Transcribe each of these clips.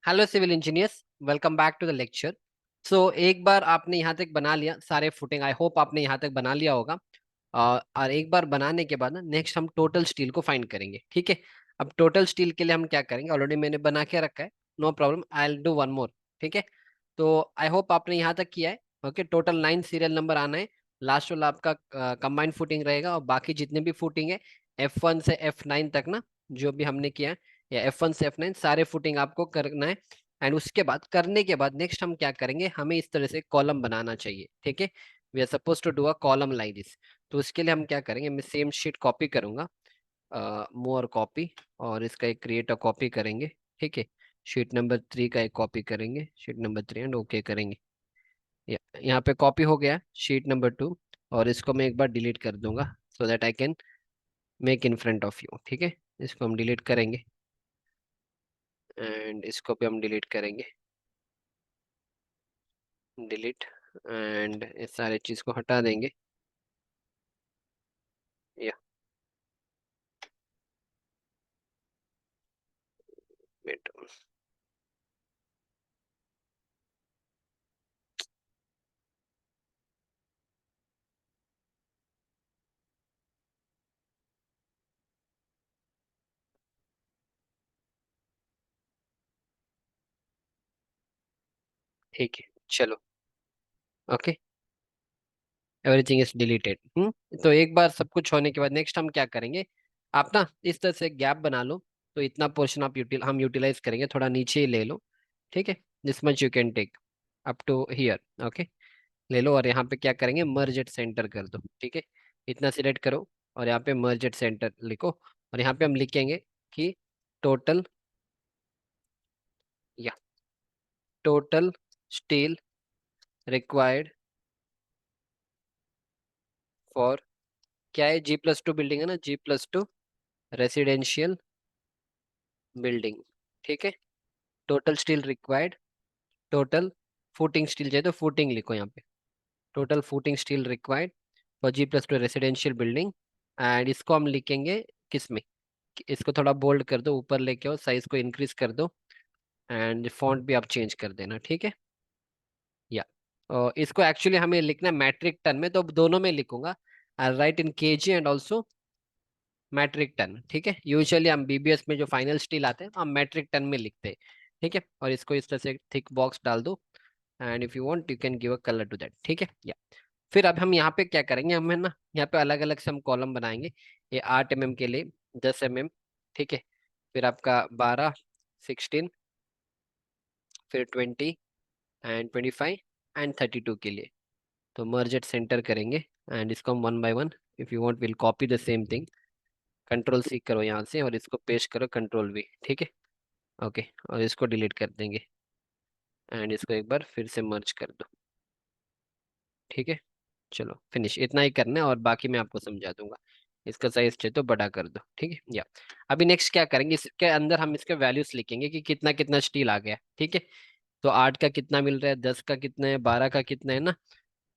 Hello civil engineers, welcome back to the lecture. So एक बार आपने यहाँ तक बना लिया सारे फुटिंग, आई होप आपने यहाँ तक बना लिया होगा। और एक बार बनाने के बाद ना नेक्स्ट हम टोटल स्टील को फाइंड करेंगे, ठीक है। अब टोटल स्टील के लिए हम क्या करेंगे, ऑलरेडी मैंने बना के रखा है, no problem, I will do one more, ठीक है। तो आई होप आपने यहाँ तक किया है। ओके, टोटल 9 सीरियल नंबर आना है। लास्ट वाला आपका कंबाइंड फुटिंग रहेगा, और बाकी जितने भी फुटिंग है F1 से F9 तक ना, जो भी हमने किया है, या F1 से F9 सारे फुटिंग आपको करना है। एंड उसके बाद करने के बाद नेक्स्ट हम क्या करेंगे, हमें इस तरह से कॉलम बनाना चाहिए, ठीक है। We are suppose to do a column like this. तो उसके लिए हम क्या करेंगे, मैं सेम शीट कॉपी करूंगा, मोर कॉपी, और इसका एक क्रिएट अ कॉपी करेंगे, ठीक है। शीट नंबर 3 का एक कॉपी करेंगे, शीट नंबर 3, एंड ओके करेंगे। यहाँ पे कॉपी हो गया शीट नंबर 2, और इसको मैं एक बार डिलीट कर दूंगा so that I can make in front of you, ठीक है। इसको हम डिलीट करेंगे, एंड इसको भी हम डिलीट करेंगे, डिलीट, एंड इस सारे चीज को हटा देंगे। या वेट, ठीक है, चलो, ओके, एवरीथिंग इज डिलीटेड। तो एक बार सब कुछ होने के बाद नेक्स्ट हम क्या करेंगे, आप ना इस तरह से गैप बना लो। तो इतना पोर्शन आप हम यूटिलाइज करेंगे, थोड़ा नीचे ही ले लो, ठीक है। This much you can take up to here, okay. ले लो, और यहाँ पे क्या करेंगे, मर्ज एट सेंटर कर दो, ठीक है। इतना सिलेक्ट करो, और यहाँ पे मर्ज एट सेंटर लिखो, और यहाँ पे हम लिखेंगे कि टोटल, या टोटल स्टील रिक्वायर्ड फॉर, क्या है, G+2 बिल्डिंग है ना, G+2 रेसिडेंशियल बिल्डिंग, ठीक है। Total steel required, total footing steel चाहिए तो फुटिंग लिखो यहाँ पे, total footing steel required for G+2 residential building. And इसको हम लिखेंगे किस में, इसको थोड़ा बोल्ड कर दो, ऊपर लेके आओ, साइज को इंक्रीज कर दो, एंड फॉन्ट भी आप चेंज कर देना, ठीक है। या और इसको एक्चुअली हमें लिखना है मैट्रिक टन में, तो दोनों में लिखूंगा, I write in KG and also metric ton, ठीक है। यूजुअली हम बीबीएस में जो फाइनल स्टील आते हैं हम मैट्रिक टन में लिखते हैं, ठीक है। और इसको इस तरह से थिक बॉक्स डाल दो, and if you want you can give a colour to that, ठीक है। या फिर अब हम यहाँ पे क्या करेंगे, हमें ना यहाँ पे अलग अलग से हम कॉलम बनाएंगे। ये 8 mm के लिए, 10 mm, ठीक है। फिर आपका 12, 16, फिर 20 एंड 25 एंड 32 के लिए। तो मर्ज एट सेंटर करेंगे, एंड इसको हम one by one, if you want will copy the same thing, control C करो यहाँ से, और इसको पेस्ट करो कंट्रोल V, ठीक है। ओके, और इसको डिलीट कर देंगे, एंड इसको एक बार फिर से मर्ज कर दो, ठीक है। चलो फिनिश, इतना ही करना है, और बाकी मैं आपको समझा दूंगा। इसका साइज चाहिए तो बड़ा कर दो, ठीक है। या अभी नेक्स्ट क्या करेंगे, इसके अंदर हम इसके वैल्यूज लिखेंगे कि कितना कितना स्टील आ गया, ठीक है। तो 8 का कितना मिल रहा है, 10 का कितना है, 12 का कितना है ना।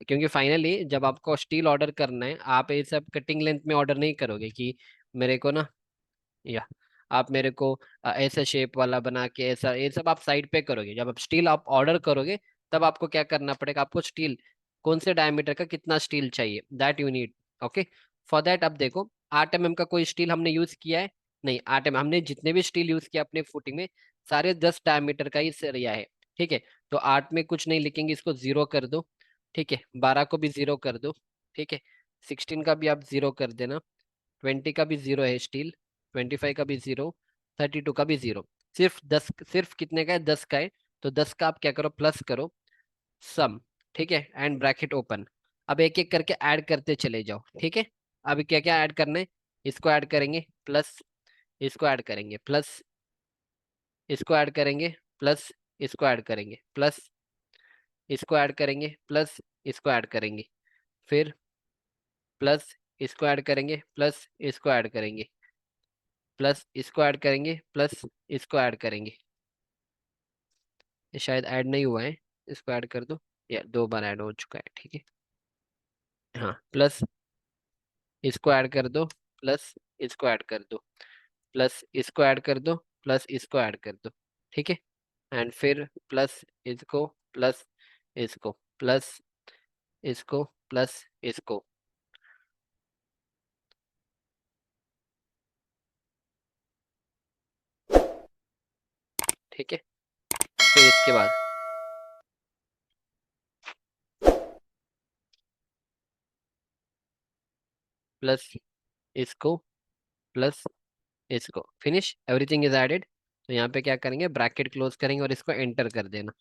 क्योंकि फाइनली जब आपको स्टील ऑर्डर करना है, आप ये सब कटिंग लेंथ में ऑर्डर नहीं करोगे कि मेरे को ना, या आप मेरे को ऐसा शेप वाला बना के, ऐसा, ये सब आप साइड पे करोगे। जब आप स्टील आप ऑर्डर करोगे, तब आपको क्या करना पड़ेगा, आपको स्टील कौन से डायमीटर का कितना स्टील चाहिए, that you need, okay. For that अब देखो, 8 mm का कोई स्टील हमने यूज किया है, नहीं। 8 mm हमने जितने भी स्टील यूज किया अपने फुटिंग में, सारे 10 डायमीटर का ही सरिया है, ठीक है। तो 8 में कुछ नहीं लिखेंगे, इसको 0 कर दो, ठीक है। 12 को भी 0 कर दो, ठीक है। 16 का भी आप 0 कर देना, 20 का भी 0 है स्टील, 25 का भी 0, 32 का भी 0। सिर्फ 10, सिर्फ कितने का है, 10 का है। तो 10 का आप क्या करो, प्लस करो, सम, ठीक है, एंड ब्रैकेट ओपन। अब एक एक करके ऐड करते चले जाओ, ठीक है। अभी क्या क्या ऐड करना है, इसको ऐड करेंगे प्लस, इसको ऐड करेंगे प्लस, इसको ऐड करेंगे प्लस, इसको ऐड करेंगे प्लस, इसको ऐड करेंगे प्लस, इसको ऐड करेंगे, फिर प्लस, इसको ऐड करेंगे प्लस, इसको ऐड करेंगे प्लस, इसको ऐड करेंगे प्लस, इसको ऐड करेंगे। ये शायद ऐड नहीं हुआ है, इसको ऐड कर दो, या 2 बार ऐड हो चुका है, ठीक है। हाँ, प्लस, इसको ऐड कर दो प्लस, इसको ऐड कर दो प्लस, इसको ऐड कर दो प्लस, इसको ऐड कर दो, ठीक है। एंड फिर प्लस इसको प्लस इसको प्लस इसको प्लस इसको। ठीक है, फिर इसके बाद प्लस इसको प्लस इसको। Finish, everything is added. तो यहाँ पे क्या करेंगे, ब्रैकेट क्लोज करेंगे और इसको एंटर कर देना।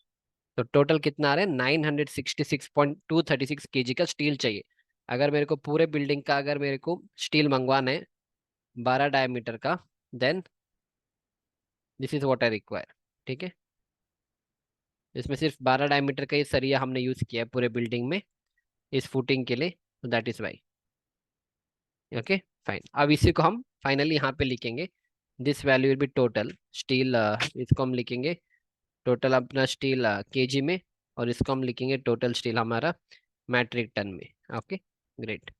तो टोटल कितना आ रहा है, 966.236 kg का स्टील चाहिए। अगर मेरे को पूरे बिल्डिंग का अगर मेरे को स्टील मंगवाना है 12 डायमीटर का, then this is what I require. ठीक है, इसमें सिर्फ 12 डायमीटर का ही सरिया हमने यूज किया है पूरे बिल्डिंग में इस फुटिंग के लिए, तो that is why. Okay fine, अब इसी को हम फाइनली यहाँ पे लिखेंगे। This value will be total steel, इसको हम लिखेंगे टोटल अपना स्टील केजी में, और इसको हम लिखेंगे टोटल स्टील हमारा मैट्रिक टन में। Okay great.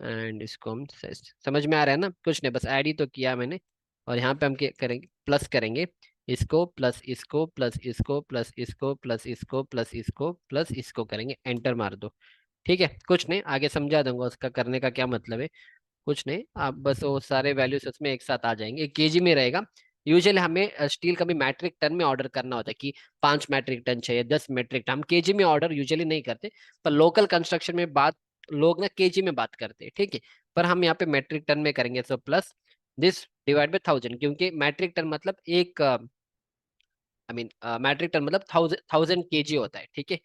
एंड इसको हम समझ में आ रहा है ना, कुछ नहीं, बस ऐड ही तो किया मैंने। और यहाँ पे हम क्या करेंगे, प्लस करेंगे इसको प्लस इसको प्लस इसको प्लस इसको प्लस इसको प्लस इसको प्लस इसको करेंगे, एंटर मार दो। ठीक है, कुछ नहीं, आगे समझा दूंगा उसका करने का क्या मतलब है। कुछ नहीं, आप बस वो सारे वैल्यूज उसमें एक साथ आ जाएंगे, केजी में रहेगा। यूजुअली हमें स्टील का भी मैट्रिक टन में ऑर्डर करना होता है कि 5 मैट्रिक टन चाहिए, 10 मैट्रिक टन, हम केजी में ऑर्डर यूजुअली नहीं करते। पर लोकल कंस्ट्रक्शन में बात लोग ना केजी में बात करते हैं, ठीक है। पर हम यहाँ पे मैट्रिक टन में करेंगे, so plus this divide by 1000, क्योंकि मैट्रिक टन मतलब एक आई मीन मैट्रिक टन मतलब 1000 केजी होता है, ठीक है।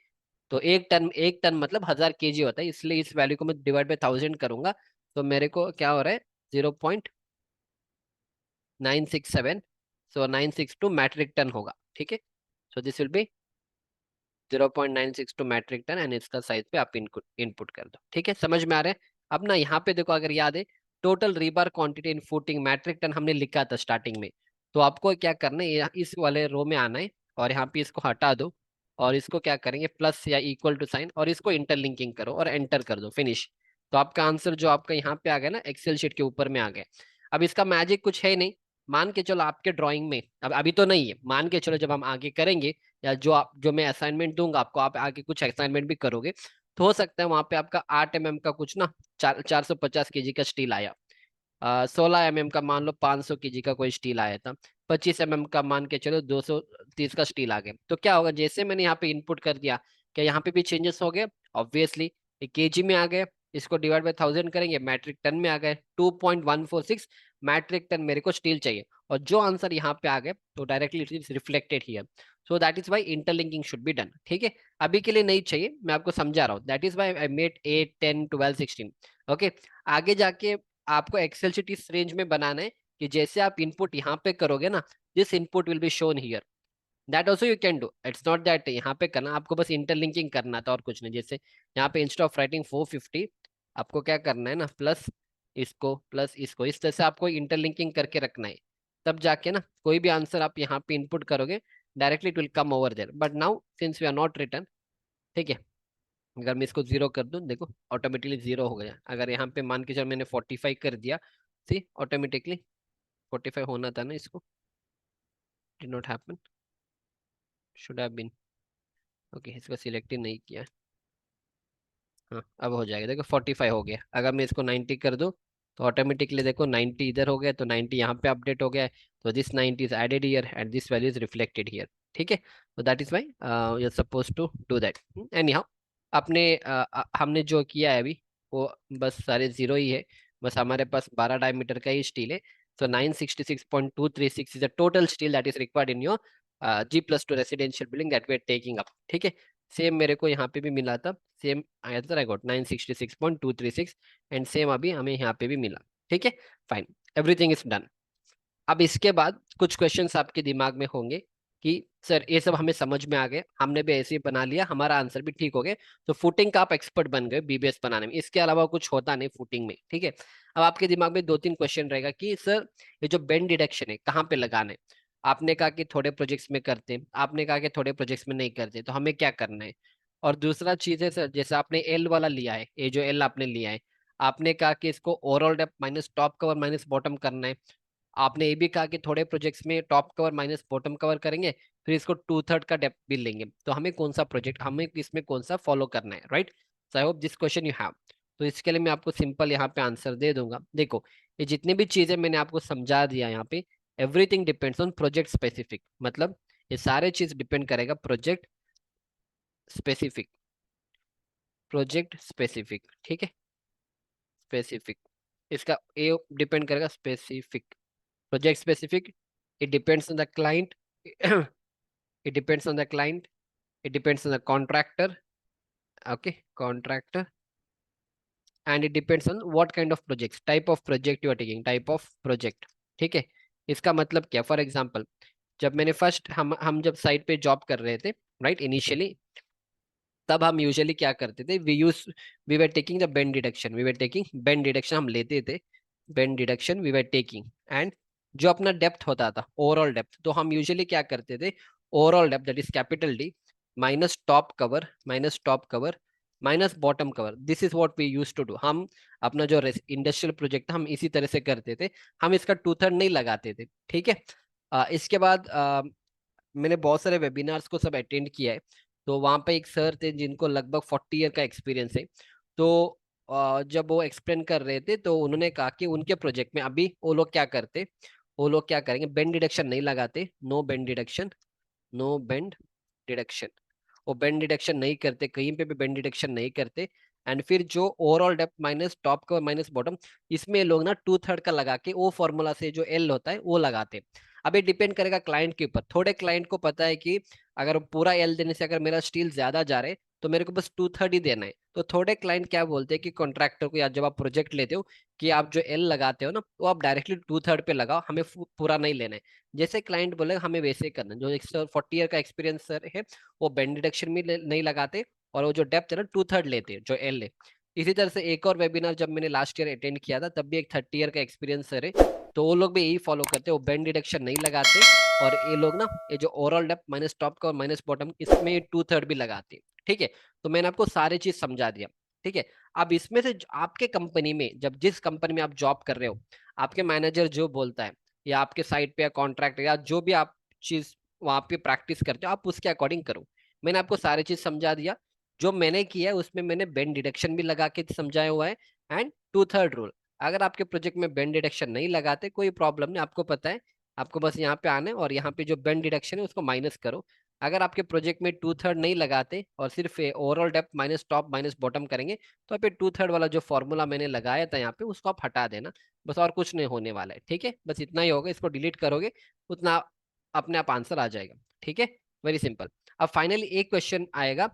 तो एक टन मतलब 1000 केजी होता है, इसलिए इस वैल्यू को मैं डिवाइड बाय 1000 करूंगा। तो मेरे को क्या हो रहा है, 0.967, सो 962 मैट्रिक टन होगा। ठीक है, so this will be 0.962 metric ton, and इसका साइज पे आप इनपुट इनपुट कर दो। ठीक है, समझ में आ रहा है। अब ना यहाँ पे देखो, अगर याद है, total rebar quantity in footing metric ton हमने लिखा था स्टार्टिंग में। तो आपको क्या करना है, इस वाले रो में आना है, और यहाँ पे इसको हटा दो, और इसको क्या करेंगे, प्लस या इक्वल टू साइन, और इसको इंटरलिंकिंग करो और एंटर कर दो, फिनिश। तो आपका आंसर जो आपका यहाँ पे आ गया ना, एक्सेल शीट के ऊपर में आ गया। अब इसका मैजिक कुछ है नहीं, मान के चलो आपके ड्राइंग में, अब अभी तो नहीं है, मान के चलो जब हम आगे करेंगे, या जो मैं असाइनमेंट दूंगा आपको, आप आगे कुछ असाइनमेंट भी करोगे, तो हो सकता है वहां पे आपका 8 mm का कुछ ना 450 केजी का स्टील आया, 16 mm का मान लो 500 केजी का कोई स्टील आया था, 25 mm का मान के चलो 230 का स्टील आ गया। तो क्या होगा, जैसे मैंने यहाँ पे इनपुट कर दिया, क्या यहाँ पे भी चेंजेस हो गए, ऑब्वियसली ये केजी में आ गए, इसको डिवाइड बाय 1000 करेंगे, मैट्रिक टन में आ गए, 2.146 मैट्रिक टन मेरे को स्टील चाहिए। और जो आंसर यहाँ पे आ गए, तो directly it is reflected here. So that is why interlinking should be done. ठीक है, अभी के लिए नहीं चाहिए, मैं आपको समझा रहा हूँ, that is why I made 8, 10, 12, 16। Okay, आगे जाके आपको एक्सेल शीट इस रेंज में बनाना है कि जैसे आप इनपुट यहाँ पे करोगे ना, this input will be shown here, that also you can do, it's not that यहाँ पे करना, आपको बस इंटरलिंकिंग करना था और कुछ नहीं। जैसे यहाँ पे इंस्टेड ऑफ राइटिंग 450, आपको क्या करना है ना, प्लस इसको इस तरह से आपको इंटरलिंकिंग करके रखना है। तब जाके ना कोई भी आंसर आप यहाँ पे इनपुट करोगे, directly it will come over there. But now since we are not return, ठीक है, अगर मैं इसको जीरो कर दूं, देखो ऑटोमेटिकली जीरो हो गया। अगर यहाँ पे मान के चलो मैंने 45 कर दिया, सी ऑटोमेटिकली 45 होना था ना इसको, did not happen, should have been. Okay, इसको सिलेक्ट ही नहीं किया। हाँ, अब हो जाएगा, देखो 45 हो गया। अगर मैं इसको 90 कर दूं, तो ऑटोमेटिकली देखो 90 इधर हो गया, तो 90 यहाँ पे अपडेट हो गया है। तो this 90 is added here and this value is reflected here. ठीक है, तो that is why you are suppose to do that. Anyhow, हमने जो किया है अभी, वो बस सारे जीरो ही है। बस हमारे पास 12 डायमीटर का ही स्टील है। So 966.236 is the total steel that is required in your G+2 residential building that we are taking up. ठीक है, सेम मेरे को यहाँ पे भी मिला था, सेम आया था, आई गॉट 966.236, एंड सेम अभी हमें यहाँ पे भी मिला। ठीक है फाइन, एवरीथिंग इज डन। अब इसके बाद कुछ क्वेश्चंस आपके दिमाग में होंगे कि सर ये सब हमें समझ में आ गए, हमने भी ऐसे ही बना लिया, हमारा आंसर भी ठीक हो गए, तो फुटिंग का आप एक्सपर्ट बन गए बीबीएस बनाने में, इसके अलावा कुछ होता नहीं फुटिंग में। ठीक है, अब आपके दिमाग में 2-3 क्वेश्चन रहेगा कि सर ये जो बेंड डिडक्शन है कहाँ पे लगाना है। आपने कहा कि थोड़े प्रोजेक्ट्स में करते हैं, आपने कहा कि थोड़े प्रोजेक्ट्स में नहीं करते, तो हमें क्या करना है। और दूसरा चीज है सर, जैसे आपने एल वाला लिया है, ये जो एल आपने लिया है, आपने कहा कि इसको overall depth minus top cover minus bottom करना है। आपने ये भी कहा कि थोड़े प्रोजेक्ट्स में top cover minus bottom cover करेंगे, फिर इसको 2/3 का डेप्थ भी लेंगे। तो हमें कौन सा प्रोजेक्ट, हमें इसमें कौन सा फॉलो करना है, right? So I hope this question you have. तो इसके लिए मैं आपको सिंपल यहाँ पे आंसर दे दूंगा। देखो, ये जितनी भी चीजें मैंने आपको समझा दिया यहाँ पे, everything depends on project specific. मतलब ये सारे चीज डिपेंड करेगा प्रोजेक्ट स्पेसिफिक, प्रोजेक्ट स्पेसिफिक, ठीक है? स्पेसिफिक, इसका ए डिपेंड करेगा specific, project specific. It depends on the client, it depends on the client, it depends on the contractor, okay, contractor, and it depends on what kind of projects, type of project you are taking, type of project, ठीक है? इसका मतलब क्या, for example, जब मैंने first हम जब site पे जॉब कर रहे थे, राइट, इनिशियली, तब हम यूजुअली क्या करते थे, we were taking the bend deduction, we were taking bend deduction, हम लेते थे bend deduction, we were taking. And जो अपना डेप्थ होता था, ओवरऑल डेप्थ, तो हम यूजुअली क्या करते थे, overall depth that is capital D minus top cover, minus top cover minus bottom cover, this is what we use to do. हम अपना जो इंडस्ट्रियल प्रोजेक्ट था हम इसी तरह से करते थे, हम इसका 2/3 नहीं लगाते थे, ठीक है? इसके बाद मैंने बहुत सारे वेबिनार्स को सब अटेंड किया है। तो वहाँ पे एक सर थे जिनको लगभग 40 ईयर का एक्सपीरियंस है। तो जब वो एक्सप्लेन कर रहे थे तो उन्होंने कहा कि उनके प्रोजेक्ट में अभी वो लोग क्या करते, वो लोग क्या करेंगे, बेंड डिडक्शन नहीं लगाते, no bend deduction, no bend deduction, वो बेंड डिडक्शन नहीं करते, कहीं पे भी बेंड डिडक्शन नहीं करते। एंड फिर जो ओवरऑल डेप्थ माइनस टॉप का माइनस बॉटम, इसमें ये लोग ना 2/3 का लगा के वो फॉर्मूला से जो एल होता है वो लगाते। अब ये डिपेंड करेगा क्लाइंट के ऊपर, थोड़े क्लाइंट को पता है कि अगर पूरा एल देने से अगर मेरा स्टील ज्यादा जा रहा है तो मेरे को बस 2/3 ही देना है। तो थोड़े क्लाइंट क्या बोलते हैं कि कॉन्ट्रैक्टर को, या जब आप प्रोजेक्ट लेते हो, कि आप जो एल लगाते हो ना वो आप डायरेक्टली 2/3 पे लगाओ, हमें पूरा नहीं लेना है। जैसे क्लाइंट बोलेगा हमें वैसे ही करना है। जो एक 40 ईयर का एक्सपीरियंस सर है, वो बेंड डिडक्शन भी नहीं लगाते, और वो जो डेप्थ है ना 2/3 लेते हैं जो एल है। इसी तरह से एक और वेबिनार जब मैंने लास्ट ईयर अटेंड किया था, तब भी एक 30 ईयर का एक्सपीरियंस सर है, तो वो लोग भी यही फॉलो करते हैं, वो बेंड डिडक्शन नहीं लगाते। और ये लोग ना, ये जो ओवरऑल डेप्थ माइनस टॉप का और माइनस बॉटम, इसमें 2/3 भी लगाते हैं, ठीक है? तो मैंने आपको सारी चीज समझा दिया, ठीक है? अब इसमें से आपके कंपनी में, जब जिस कंपनी में आप जॉब कर रहे हो, आपके मैनेजर जो बोलता है, या आपके साइट पे या कॉन्ट्रैक्ट, या जो भी आप चीज वहां पे प्रैक्टिस करते हो, आप उसके अकॉर्डिंग करो। मैंने आपको सारी चीज समझा दिया। जो मैंने किया है उसमें मैंने बेंड डिडक्शन भी लगा के समझाया हुआ है, एंड 2/3 रूल। अगर आपके प्रोजेक्ट में बेंड डिडक्शन नहीं लगाते, कोई प्रॉब्लम नहीं, आपको पता है, आपको बस यहाँ पे आना है और यहाँ पे जो बेंड डिडक्शन है उसको माइनस करो। अगर आपके प्रोजेक्ट में 2/3 नहीं लगाते और सिर्फ overall depth minus top minus bottom करेंगे, तो आप 2/3 वाला जो फॉर्मूला मैंने लगाया था यहाँ पे, उसको आप हटा देना। बस और कुछ नहीं होने वाला है, ठीक है? बस इतना ही होगा, इसको डिलीट करोगे, उतना अपने आप आंसर आ जाएगा, ठीक है? Very simple. अब फाइनली एक क्वेश्चन आएगा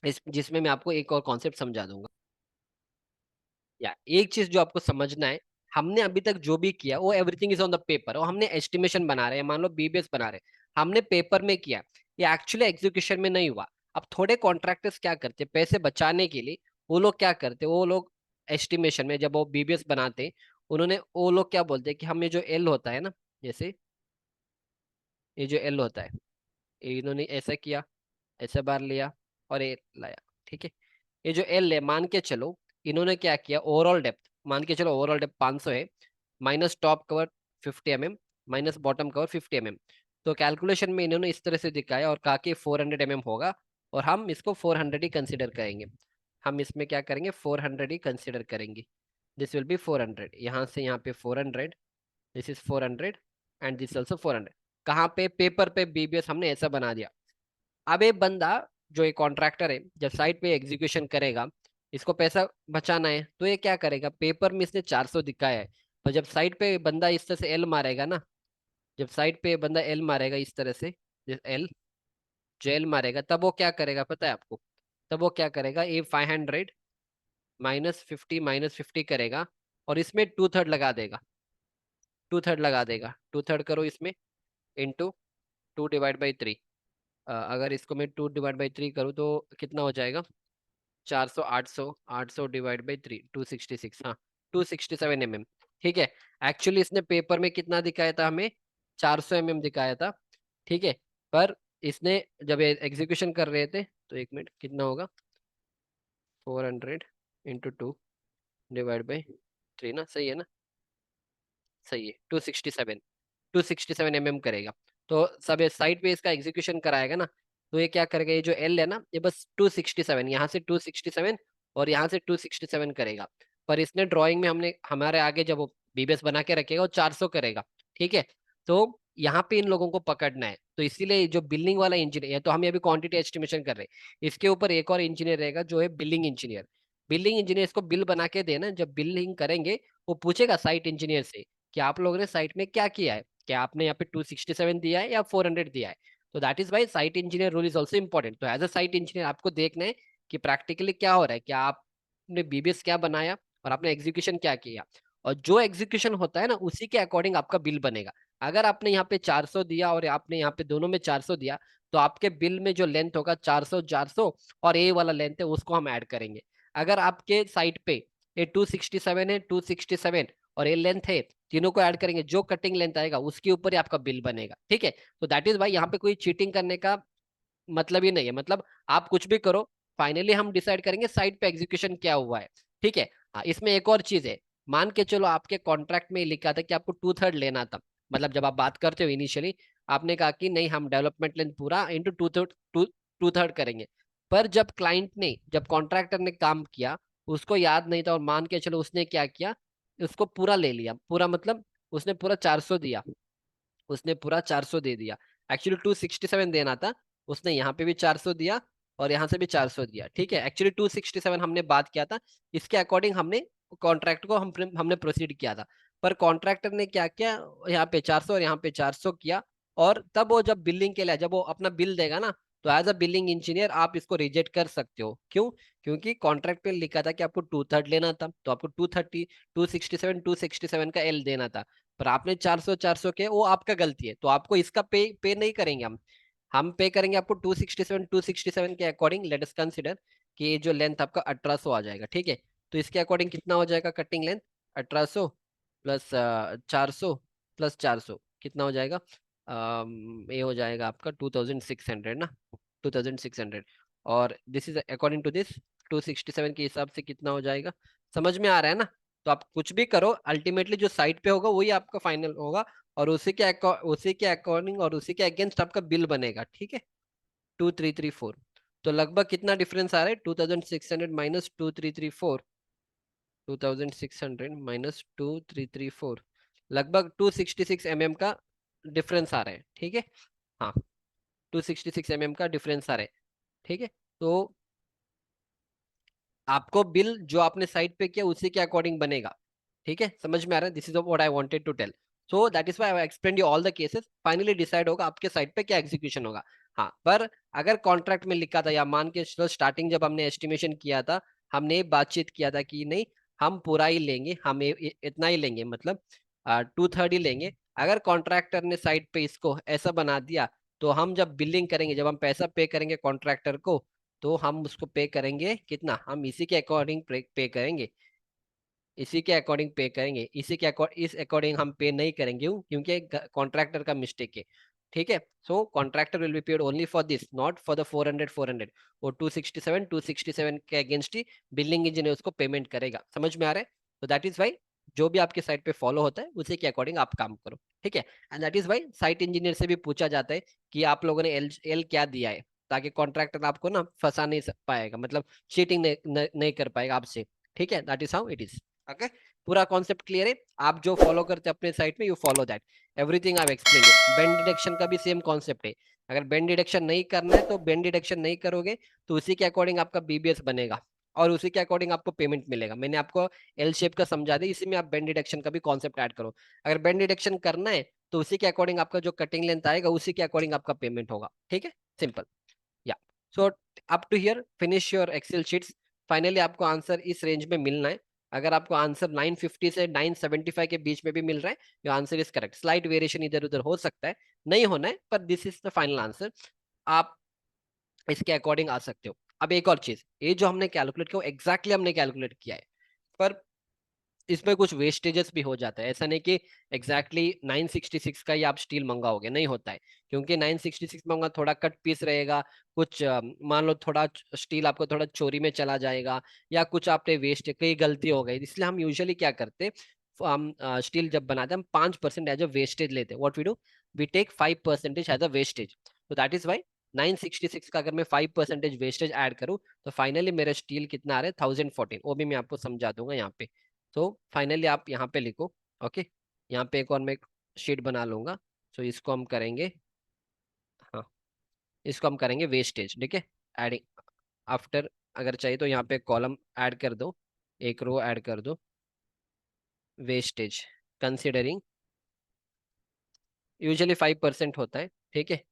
जिसमें मैं आपको एक और कॉन्सेप्ट समझा दूंगा। या एक चीज जो आपको समझना है, हमने अभी तक जो भी किया वो everything is on the paper, और हमने एस्टिमेशन बना रहे हैं, मान लो बीबीएस बना रहे हैं, हमने पेपर में किया, ये एक्चुअली एग्जीक्यूशन में नहीं हुआ। अब थोड़े कॉन्ट्रैक्टर्स क्या करते हैं, पैसे बचाने के लिए वो लोग क्या करते हैं, वो लोग एस्टिमेशन में जब वो बीबीएस बनाते हैं, उन्होंने, वो लोग क्या बोलते हैं कि हमें जो एल होता है ना, जैसे ये जो एल होता है, इन्होंने ऐसा किया, ऐसा बार लिया और ये लाया, ठीक है? ये जो एल है, मान के चलो इन्होंने क्या किया, ओवरऑल डेप्थ मान के चलो, ओवरऑल डेप्थ 500 है, minus top cover 50 mm, minus bottom cover 50 mm। तो कैलकुलेशन में इन्होंने इस तरह से दिखाया और कहा कि 400 mm होगा, और हम इसको 400 ही कंसिडर करेंगे। हम इसमें क्या करेंगे, 400 ही कंसिडर करेंगे। दिस विल बी 400, यहाँ से यहाँ पे 400, this is 400, and this also 400। कहाँ पे, पेपर पे बीबीएस हमने ऐसा बना दिया। अब एक बंदा, जो एक कॉन्ट्रैक्टर है, जब साइट पे एग्जीक्यूशन करेगा, इसको पैसा बचाना है, तो ये क्या करेगा, पेपर में इसने 400 दिखाया है, पर जब साइट पे बंदा इस तरह से एल मारेगा ना, जब साइट पे बंदा एल मारेगा इस तरह से, एल, जो एल मारेगा, तब वो क्या करेगा पता है आपको? तब वो क्या करेगा, ये 500 -50 करेगा, और इसमें 2/3 लगा देगा, 2/3 लगा देगा, 2/3 करो इसमें, इंटू 2/3। अगर इसको मैं 2/3 करूँ तो कितना हो जाएगा, 400, 800, 800/3, 266, हाँ, 267 mm, ठीक है? एक्चुअली इसने पेपर में कितना दिखाया था हमें, 400 mm दिखाया था, ठीक है? पर इसने जब एग्जीक्यूशन कर रहे थे, तो एक मिनट, कितना होगा, 400 × 2/3 ना, सही है ना? सही है, 267 करेगा। तो सब साइड पे इसका एग्जीक्यूशन कराएगा ना, तो ये क्या करेगा, ये जो एल है ना, ये बस 267, यहाँ से 267 और यहाँ से 267 करेगा। पर इसने ड्राइंग में हमने हमारे आगे जब वो बीबीएस बना के रखेगा वो 400 करेगा, ठीक है। तो यहाँ पे इन लोगों को पकड़ना है, तो इसीलिए जो बिल्डिंग वाला इंजीनियर है, तो हम अभी क्वांटिटी एस्टिमेशन कर रहे हैं, इसके ऊपर एक और इंजीनियर रहेगा जो है बिल्डिंग इंजीनियर। बिल्डिंग इंजीनियर इसको बिल बना के देना, जब बिल्डिंग करेंगे वो पूछेगा साइट इंजीनियर से कि आप लोगों ने साइट में क्या किया है, क्या आपने यहाँ पे 267 दिया है या 400 दिया है। तो that is why site engineer rule is also important. तो एज अ साइट इंजीनियर आपको देखना है कि प्रैक्टिकली क्या हो रहा है, क्या आपने बीबीएस क्या बनाया और आपने एग्जीक्यूशन क्या किया, और जो एग्जीक्यूशन होता है ना उसी के अकॉर्डिंग आपका बिल बनेगा। अगर आपने यहाँ पे 400 दिया और आपने यहाँ पे दोनों में 400 दिया, तो आपके बिल में जो लेंथ होगा 400 400 और ए वाला लेंथ है उसको हम ऐड करेंगे। अगर आपके साइट पे ये 267 है, 267 और ये लेंथ है, तीनों को ऐड करेंगे, जो कटिंग लेंथ आएगा उसके ऊपर ही आपका बिल बनेगा, ठीक है। तो दैट इज भाई यहाँ पे कोई चीटिंग करने का मतलब ही नहीं है, मतलब आप कुछ भी करो, फाइनली हम डिसाइड करेंगे साइट पे एग्जीक्यूशन क्या हुआ है, ठीक है। हाँ, इसमें एक और चीज है, मान के चलो आपके कॉन्ट्रैक्ट में लिखा था कि आपको 2/3 लेना था, मतलब जब आप बात करते हो इनिशियली आपने कहा कि नहीं हम डेवलपमेंट लेंथ पूरा इंटू टू थर्ड करेंगे। पर जब क्लाइंट ने, जब कॉन्ट्रैक्टर ने काम किया, उसको याद नहीं था और मान के चलो उसने क्या किया, उसको पूरा ले लिया, पूरा मतलब उसने पूरा 400 दिया, उसने पूरा 400 दे दिया। एक्चुअली 267 देना था, उसने यहाँ पे भी 400 दिया और यहाँ से भी 400 दिया, ठीक है। एक्चुअली 267 हमने बात किया था, इसके अकॉर्डिंग हमने कॉन्ट्रैक्ट को हमने प्रोसीड किया था। पर कॉन्ट्रैक्टर ने क्या किया, यहाँ पे 400 और यहाँ पे 400 किया, और तब वो जब बिल्डिंग के लिए, जब वो अपना बिल देगा ना, तो एज अ बिल्डिंग इंजीनियर आप इसको रिजेक्ट कर सकते हो। क्यों? क्योंकि कॉन्ट्रैक्ट पे लिखा था कि आपको 2/3 लेना था, तो आपको 267 का एल देना था। पर आपने 400 के, वो आपका गलती है, तो आपको इसका पे नहीं करेंगे हम पे करेंगे आपको 267 के अकॉर्डिंग। लेट अस कंसीडर कि ये जो लेंथ आपका 1800 आ जाएगा, ठीक है। तो इसके अकॉर्डिंग कितना हो जाएगा कटिंग लेंथ, 1800 प्लस 400 प्लस 400 कितना हो जाएगा, ये हो जाएगा आपका 2600 ना, 2600। और this is according to this 267 के हिसाब से कितना हो जाएगा, समझ में आ रहा है ना। तो आप कुछ भी करो, अल्टीमेटली जो साइट पे होगा वही आपका फाइनल होगा, और उसी के अकॉर्डिंग और उसी के अगेंस्ट आपका बिल बनेगा, ठीक है। 2334, तो लगभग कितना डिफरेंस आ रहा है, 2600 माइनस 2334, 2600 माइनस 2334, लगभग 266 mm का डिफरेंस आ रहा है, ठीक है। हाँ, 266 mm का डिफरेंस आ रहा है, ठीक है। तो आपको बिल जो आपने साइट पे किया उसी के अकॉर्डिंग बनेगा, ठीक है। समझ में आ रहा है, this is what I wanted to tell. So that is why I explain you all the cases, finally decide होगा आपके साइट पे क्या एग्जीक्यूशन होगा। हाँ, पर अगर कॉन्ट्रैक्ट में लिखा था, या मान के चलो स्टार्टिंग जब हमने एस्टिमेशन किया था, हमने बातचीत किया था कि नहीं हम पूरा ही लेंगे, हम इतना ही लेंगे, मतलब 2/3 ही लेंगे। अगर कॉन्ट्रैक्टर ने साइट पे इसको ऐसा बना दिया, तो हम जब बिलिंग करेंगे, जब हम पैसा पे करेंगे कॉन्ट्रैक्टर को, तो हम उसको पे करेंगे कितना, हम इसी के अकॉर्डिंग पे करेंगे, इसी के अकॉर्डिंग पे करेंगे, इस अकॉर्डिंग हम पे नहीं करेंगे, क्योंकि कॉन्ट्रैक्टर का मिस्टेक है, ठीक है। So contractor will be paid only for this, not for the 400। वो 267 के अगेंस्ट ही बिल्डिंग इंजीनियर उसको पेमेंट करेगा। समझ में आ रहा है? तो दैट इज वाई जो भी आपके साइट पे फॉलो होता है उसी के अकॉर्डिंग आप काम करो, ठीक है। And that is why site engineer से भी पूछा जाता है कि आप लोगों ने एल क्या दिया है, ताकि कॉन्ट्रैक्टर आपको ना फंसा नहीं पाएगा, मतलब चीटिंग नहीं कर पाएगा आपसे, ठीक है। That is how it is, okay. पूरा कॉन्सेप्ट क्लियर है? आप जो फॉलो करते हैं अपने साइट में, you follow that everything I explain. Bend deduction का भी सेम कॉन्सेप्ट है, अगर बेंड डिडक्शन नहीं करना है तो बेंड डिडक्शन नहीं करोगे, तो उसी के अकॉर्डिंग आपका बीबीएस बनेगा और उसी के अकॉर्डिंग आपको पेमेंट मिलेगा। मैंने आपको एल शेप का समझा दिया, इसी में आप बेंड डिडक्शन का भी कॉन्सेप्ट ऐड करो। अगर बेंड डिडक्शन करना है तो उसी के अकॉर्डिंग आपका जो कटिंग लेंथ आएगा उसी के अकॉर्डिंग आपका पेमेंट होगा, ठीक है। Simple, yeah. So up to here finish your Excel sheets. Finally आपको आंसर इस रेंज में मिलना है। अगर आपको आंसर 950 से 975 के बीच में भी मिल रहा है, your answer is correct. Slight variation इधर उधर हो सकता है, नहीं होना है, पर this is the final answer. आप इसके अकॉर्डिंग आ सकते हो। अब एक और चीज, ये जो हमने कैलकुलेट किया एग्जैक्टली हमने कैलकुलेट किया है, पर इसमें कुछ वेस्टेजेस भी हो जाता है। ऐसा नहीं कि एग्जैक्टली 966 का ही आप स्टील मंगाओगे, नहीं होता है। क्योंकि 966 मंगा थोड़ा कट पीस रहेगा, कुछ मान लो थोड़ा स्टील आपको थोड़ा चोरी में चला जाएगा, या कुछ आपने वेस्ट कई गलती हो गई, इसलिए हम यूजुअली क्या करते हैं, हम स्टील जब बनाते हैं हम 5% एज अ वेस्टेज लेते हैं. What we do, we take 5% as a wastage. तो दैट इज वाई 966 का अगर मैं 5% वेस्टेज ऐड करूं तो फाइनली मेरा स्टील कितना आ रहा है 1014. वो भी मैं आपको समझा दूंगा यहाँ पे. तो फाइनली आप यहाँ पे लिखो. ओके, यहाँ पे एक और मैं शीट बना लूंगा. तो इसको हम करेंगे, हाँ, इसको हम करेंगे वेस्टेज. ठीक है, एडिंग आफ्टर, अगर चाहिए तो यहाँ पे कॉलम ऐड कर दो, एक रो ऐड कर दो, वेस्टेज कंसिडरिंग, यूजुअली 5% होता है. ठीक है,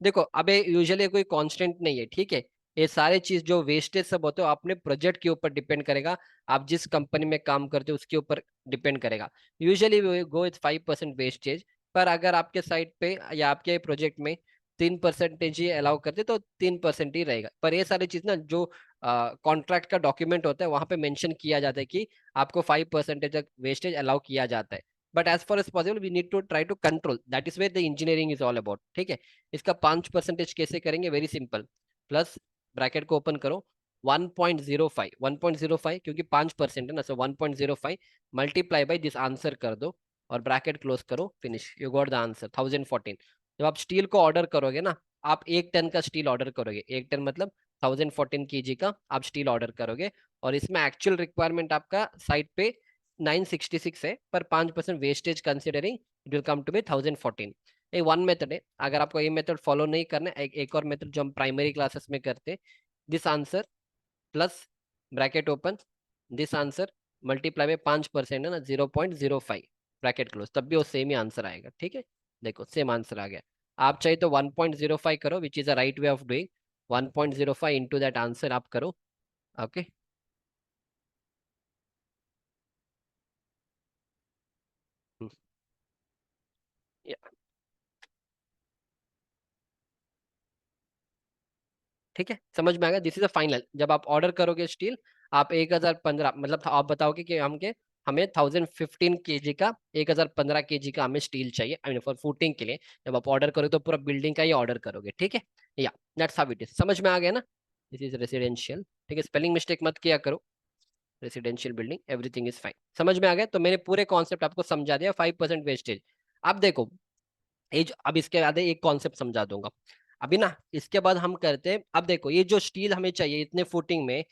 देखो अबे यूजुअली कोई कांस्टेंट नहीं है. ठीक है, ये सारे चीज जो वेस्टेज सब होते हो अपने प्रोजेक्ट के ऊपर डिपेंड करेगा, आप जिस कंपनी में काम करते हो उसके ऊपर डिपेंड करेगा. Usually go with 5% wastage. पर अगर आपके साइट पे या आपके प्रोजेक्ट में 3% ही अलाउ करते तो 3% ही रहेगा. पर ये सारी चीज ना जो कॉन्ट्रैक्ट का डॉक्यूमेंट होता है वहां पे मेंशन किया जाता है कि आपको 5% तक वेस्टेज अलाउ किया जाता है. But as far as possible we need to try to control, that is where the engineering is all about. ठीक है, इसका 5% कैसे करेंगे, वेरी सिंपल. प्लस ब्रैकेट को ओपन करो, 1.05, 1.05 क्योंकि 5% है ना, so 1.05 multiply by this answer कर दो और ब्रैकेट क्लोज करो, finish, you got the answer 1014. जब आप स्टील को ऑर्डर करोगे ना, आप 1 टन का स्टील ऑर्डर करोगे, 1 टन मतलब 1014 kg का आप स्टील ऑर्डर करोगे. और इसमें एक्चुअल रिक्वायरमेंट आपका साइट पे 966 है, पर 5% wastage considering it will come to be 1014. ये वन मेथड है. अगर आपको ये मेथड फॉलो नहीं करना है, एक और मेथड जो हम प्राइमरी क्लासेस में करते हैं, this answer plus bracket open, this answer multiply में 5% है ना, 0.05 ब्रैकेट क्लोज, तब भी वो सेम ही आंसर आएगा. ठीक है, देखो सेम आंसर आ गया. आप चाहिए तो 1.05 करो, which is a right way of doing. 1.05 into that answer आप करो. ओके, ठीक है, समझ में आ गया. This is a final. जब आप ऑर्डर करोगे स्टील, आप 1015 मतलब आप बताओगे कि हमें 1015 kg का, 1015 kg का हमें स्टील चाहिए, आई मीन फॉर फुटिंग के लिए. जब आप ऑर्डर करोगे तो पूरा बिल्डिंग का ही ऑर्डर करोगे. ठीक है, या दैट्स हाउ इट इज. समझ में आ गया ना. This is residential. ठीक है, स्पेलिंग मिस्टेक मत किया करो. Residential building, everything is fine. समझ में आ गया. तो मैंने पूरे कॉन्सेप्ट आपको समझा दिया, 5% वेस्टेज. अब देखो, ये अब इसके बाद एक कॉन्सेप्ट समझा दूंगा अभी ना. इसके बाद हम करते हैं, अब देखो ये जो स्टील हमें चाहिए इतने फुटिंग में,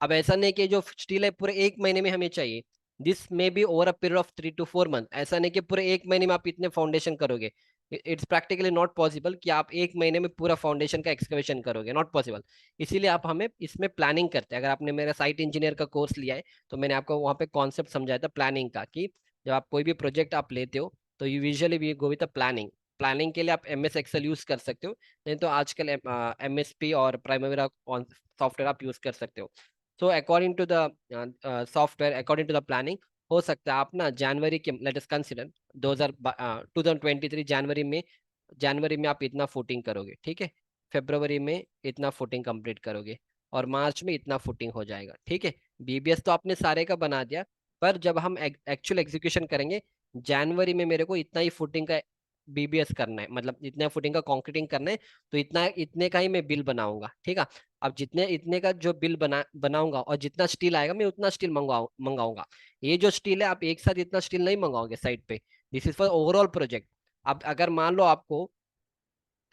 अब ऐसा नहीं कि जो स्टील है पूरे 1 महीने में हमें चाहिए. This may be over a period of 3 to 4 month. ऐसा नहीं कि पूरे 1 महीने में आप इतने फाउंडेशन करोगे. इट्स प्रैक्टिकली नॉट पॉसिबल कि आप 1 महीने में पूरा फाउंडेशन का एक्सकवेशन करोगे, नॉट पॉसिबल. इसीलिए आप हमें इसमें प्लानिंग करते हैं. अगर आपने मेरा साइट इंजीनियर का कोर्स लिया है तो मैंने आपको वहाँ पे कॉन्सेप्ट समझाया था प्लानिंग का, कि जब आप कोई भी प्रोजेक्ट आप लेते हो तो usually we go with planning. Planning के लिए आप MS एक्सेल यूज कर सकते हो, नहीं तो आजकल MSP और प्राइमरी सॉफ्टवेयर आप यूज कर सकते हो. So according to the software, according to the planning, हो सकता है आप ना जनवरी के, लेट अस कंसीडर 2023 जनवरी में आप इतना फुटिंग करोगे. ठीक है, फरवरी में इतना फुटिंग कंप्लीट करोगे और मार्च में इतना फुटिंग हो जाएगा. ठीक है, BBS तो आपने सारे का बना दिया, पर जब हम एक्चुअल एग्जीक्यूशन करेंगे, जनवरी में मेरे को इतना ही फुटिंग का BBS करना है, मतलब इतना फुटिंग का कंक्रीटिंग करना है, तो इतना इतने का ही मैं बिल बनाऊंगा. ठीक है, अब जितने इतने का जो बिल बनाऊंगा और जितना स्टील आएगा मैं उतना स्टील मंगाऊंगा. ये जो स्टील है आप एक साथ इतना स्टील नहीं मंगाओगे साइट पे. This is for overall project. अब अगर मान लो आपको,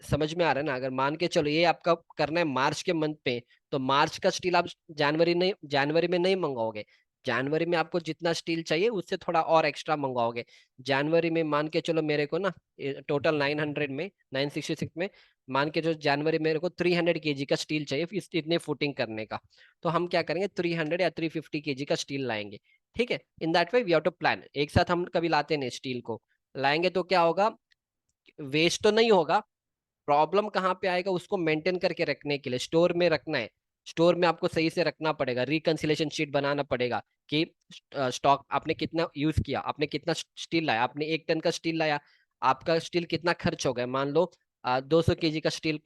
समझ में आ रहा है ना, अगर मान के चलो ये आपका करना है मार्च के मंथ पे, तो मार्च का स्टील आप जनवरी में नहीं मंगाओगे. जनवरी में आपको जितना स्टील चाहिए उससे थोड़ा और एक्स्ट्रा मंगाओगे. जनवरी में मान के चलो मेरे को ना, टोटल 966 में, मान के जो जनवरी मेरे को 300 kg का स्टील चाहिए इस इतने फुटिंग करने का. तो हम क्या करेंगे, 300 या 350 kg का स्टील लाएंगे. ठीक है, in that way we have to plan. एक साथ हम कभी लाते नहीं स्टील को. लाएंगे तो क्या होगा, वेस्ट तो नहीं होगा. प्रॉब्लम कहाँ पे आएगा, उसको मेंटेन करके रखने के लिए स्टोर में रखना है. स्टोर में आपको सही से रखना पड़ेगा, रिकंसिलेशन शीट बनाना पड़ेगा कि स्टॉक आपने कितना यूज किया, आपने कितना स्टील लाया, आपने 1 टन का स्टील लाया, आपका स्टील कितना खर्च हो गया. मान लो 200 kg का स्टील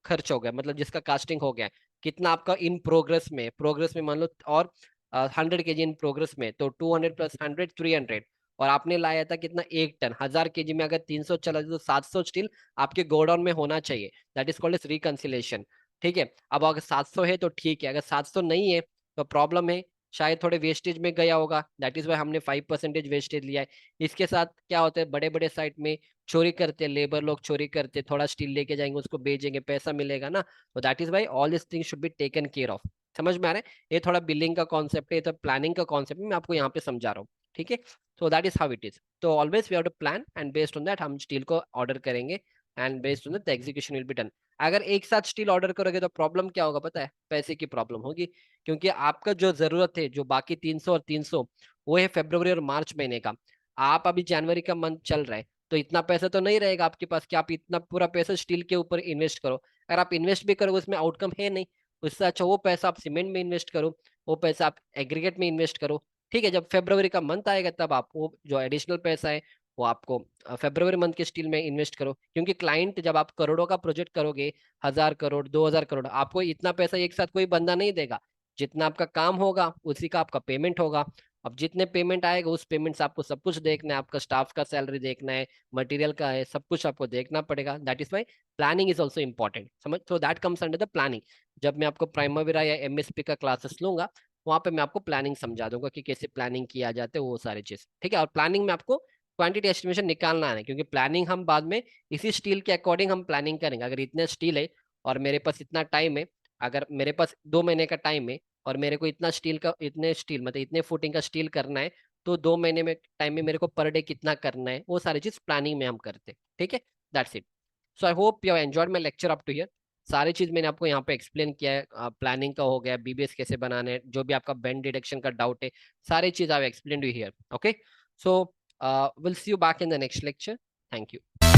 खर्च हो गया, मतलब जिसका कास्टिंग हो गया, कितना आपका इन प्रोग्रेस में मान लो, और 100 kg इन प्रोग्रेस में, तो 200 + 100 300. और आपने लाया था कितना, 1 टन, 1000 kg में अगर 300 चला तो 700 स्टील आपके गोडाउन में होना चाहिए. That is called as reconciliation. ठीक है, अब अगर 700 है तो ठीक है, अगर 700 नहीं है तो प्रॉब्लम है. शायद थोड़े वेस्टेज में गया होगा, दैट इज वाई हमने 5% वेस्टेज लिया है। इसके साथ क्या होता है, बड़े बड़े साइट में चोरी करते हैं, लेबर लोग चोरी करते हैं, थोड़ा स्टील लेके जाएंगे, उसको बेचेंगे, पैसा मिलेगा ना। तो that is why all this thing should be taken care of. समझ में आ रहा है? ये थोड़ा बिल्डिंग का कॉन्सेप्ट है, ये तो प्लानिंग का कॉन्सेप्ट मैं आपको यहाँ पे समझा रहा हूँ। ठीक है, so that is how it is. तो always we have to plan and based on that हम स्टील को ऑर्डर करेंगे, and based on that the execution will be done. अगर एक साथ स्टील ऑर्डर करोगे तो प्रॉब्लम क्या होगा पता है? पैसे की प्रॉब्लम होगी, क्योंकि आपका जो जरूरत है, जो बाकी 300 और 300, वो है फरवरी और मार्च महीने का। आप अभी जनवरी का मंथ चल रहा है, तो इतना पैसा तो नहीं रहेगा आपके पास कि आप इतना पूरा पैसा स्टील के ऊपर इन्वेस्ट करो। अगर आप इन्वेस्ट भी करोगे उसमें आउटकम है नहीं, उससे अच्छा वो पैसा आप सीमेंट में इन्वेस्ट करो, वो पैसा आप एग्रीगेट में इन्वेस्ट करो। ठीक है, जब फरवरी का मंथ आएगा तब आप वो जो एडिशनल पैसा है वो आपको फरवरी मंथ के स्टील में इन्वेस्ट करो, क्योंकि क्लाइंट जब आप करोड़ों का प्रोजेक्ट करोगे, 1,000 करोड़ 2,000 करोड़, आपको इतना पैसा एक साथ कोई बंदा नहीं देगा। जितना आपका काम होगा उसी का आपका पेमेंट होगा। अब जितने पेमेंट आएगा उस पेमेंट से आपको सब कुछ देखना है, आपका स्टाफ का सैलरी देखना है, मटेरियल का है, सब कुछ आपको देखना पड़ेगा। That is why planning is also important, समझ? तो that comes under the planning. जब मैं आपको प्राइमरीरा या एमएसपी का क्लासेस लूंगा, वहां पे मैं आपको प्लानिंग समझा दूंगा कि कैसे प्लानिंग किया जाता है, वो सारी चीज। ठीक है, और प्लानिंग में आपको क्वांटिटी एस्टिमेशन निकालना है, क्योंकि प्लानिंग हम बाद में इसी स्टील के अकॉर्डिंग हम प्लानिंग करेंगे। अगर इतने स्टील है और मेरे पास इतना टाइम है, अगर मेरे पास 2 महीने का टाइम है और मेरे को इतना स्टील का, इतने स्टील मतलब इतने फुटिंग का स्टील करना है, तो 2 महीने में टाइम में मेरे को पर डे कितना करना है, वो सारी चीज प्लानिंग में हम करते हैं। ठीक है, that's it. So I hope you enjoyed my lecture up to here. सारी चीज मैंने आपको यहाँ पे एक्सप्लेन किया है, प्लानिंग का हो गया, बीबीएस कैसे बनाने हैं, जो भी आपका बेंड डिडक्शन का डाउट है, सारी चीज I explain to here. Okay, so will see you back in the next lecture. Thank you.